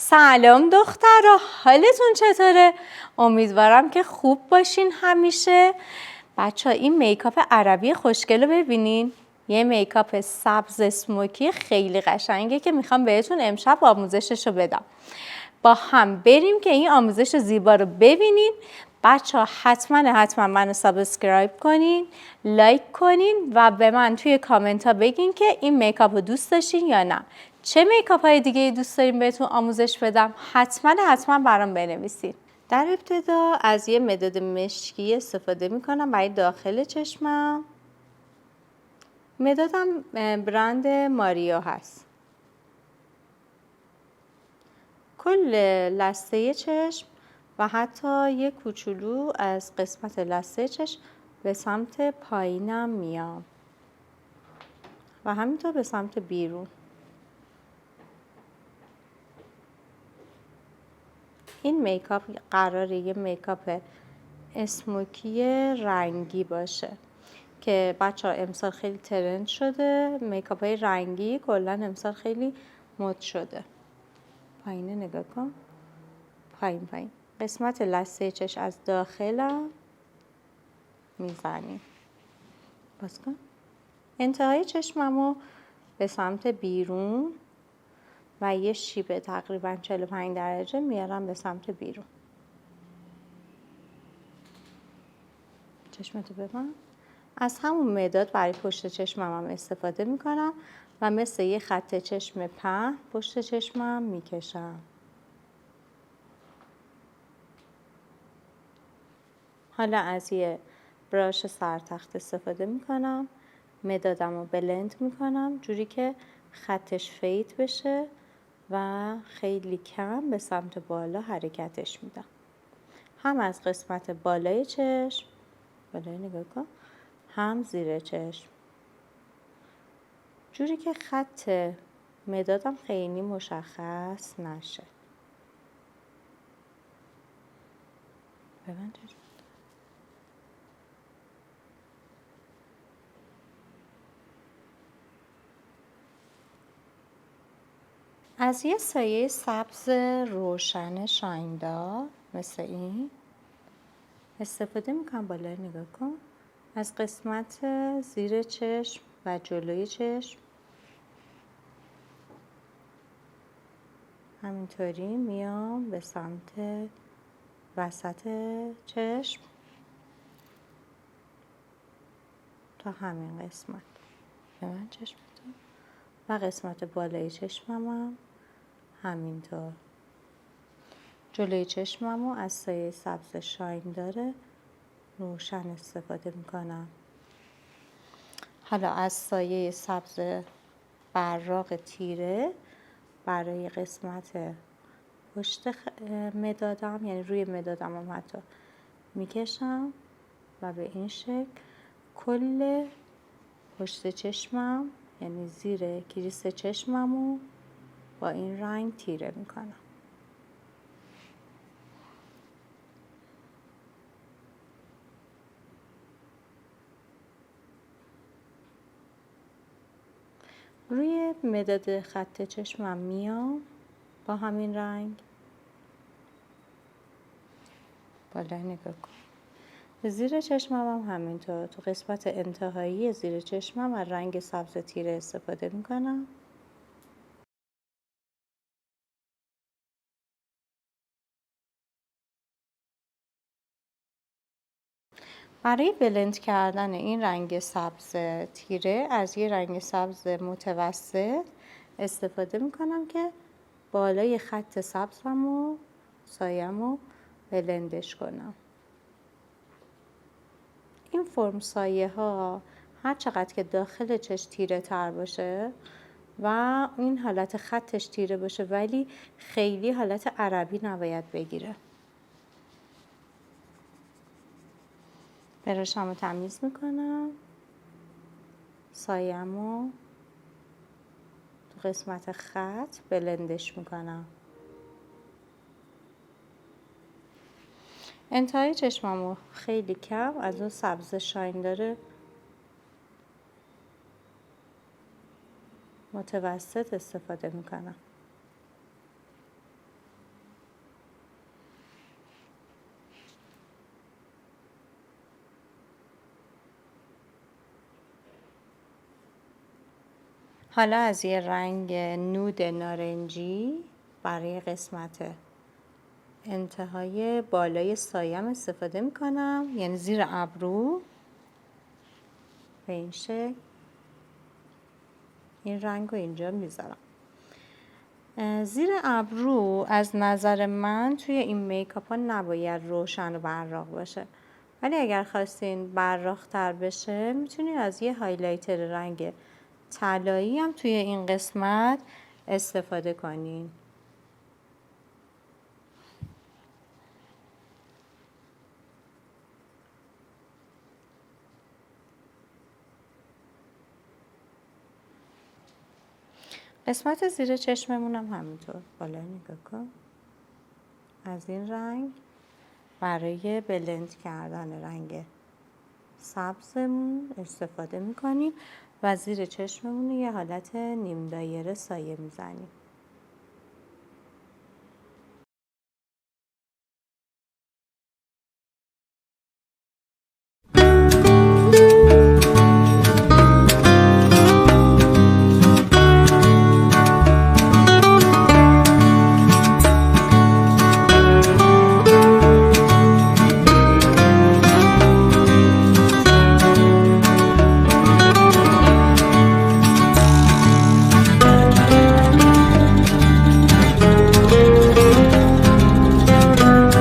سلام دخترها، حالتون چطوره؟ امیدوارم که خوب باشین همیشه. بچه ها این میکاپ عربی خوشگل رو ببینین. یه میکاپ سبز اسموکی خیلی قشنگه که میخوام بهتون امشب آموزشش رو بدم. با هم بریم که این آموزش زیبا رو ببینین. بچه ها حتما منو سابسکرایب کنین، لایک کنین و به من توی کامنت ها بگین که این میکاپ رو دوست داشتین یا نه. چه میکاپ های دیگه دوست دارین بهتون آموزش بدم؟ حتما برام بنویسین. در ابتدا از یه مداد مشکی استفاده میکنم برای داخل چشمم. مدادم برند ماریو هست. کل لثه چشم و حتی یک کوچولو از قسمت لثه چشم به سمت پایینم میام و همینطور به سمت بیرون. این میکاپ قراره یه میکاپ اسموکی رنگی باشه که بچه ها امسال خیلی ترند شده. میکاپ های رنگی کلا امسال خیلی مد شده. پایینه نگاه کن، پایین قسمت لثه چشم از داخلم میزنیم. باز کن. انتهای چشممو به سمت بیرون و یه شیب تقریبا 45 درجه میارم به سمت بیرون. چشمتو ببند. از همون مداد برای پشت چشمم هم استفاده میکنم و مثل یه خط چشم پهن پشت چشمم میکشم. حالا از یه براش سرتخت استفاده میکنم. مدادم رو بلند میکنم جوری که خطش فید بشه و خیلی کم به سمت بالا حرکتش میدم. هم از قسمت بالای چشم، بالای نگاه کن، هم زیر چشم، جوری که خط مدادم خیلی مشخص نشه. ببند. از یه سایه سبز روشن شایندار مثل این استفاده میکنم. بالای نگاه کن. از قسمت زیر چشم و جلوی چشم همینطوری میام به سمت وسط چشم تا همین قسمت. ببند چشمتو. و قسمت بالای چشمم همینطور. جلوی چشممو از سایه سبز شایندار روشن استفاده میکنم. حالا از سایه سبز براق تیره برای قسمت پشت مدادم، یعنی روی مدادم هم حتی میکشم و به این شکل کل پشت چشمم، یعنی زیر کریس چشممو با این رنگ تیره میکنم. روی مداد خط چشمم میام با همین رنگ. بالا نگاه کن. زیر چشمم هم همینطور. تو قسمت انتهایی زیر چشمم از رنگ سبز تیره استفاده میکنم. برای بلند کردن این رنگ سبز تیره از یه رنگ سبز متوسط استفاده میکنم که بالای خط سبزم و سایه‌مو بلندش کنم. این فرم سایه ها هر چقدر که داخل چشم تیره تر باشه و این حالت خطش تیره باشه ولی خیلی حالت عربی نباید بگیره. براشمو تمیز میکنم. سایه‌مو تو قسمت خط بلندش میکنم. انتهای چشممو خیلی کم از اون سبز شایندار متوسط استفاده میکنم. حالا از یه رنگ نود نارنجی برای قسمت انتهای بالای سایم استفاده میکنم، یعنی زیر ابرو. به این شکل این رنگ رو اینجا میذارم. زیر ابرو از نظر من توی این میکاپ ها نباید روشن و براق باشه، ولی اگر خواستین براق تر بشه میتونید از یه هایلایتر رنگ طلایی هم توی این قسمت استفاده کنین. قسمت زیر چشممون هم همینطور بالا نگاه کن. از این رنگ برای بلند کردن رنگ سبزمون استفاده میکنیم و زیر چشممون یه حالت نیم دایره سایه میزنیم.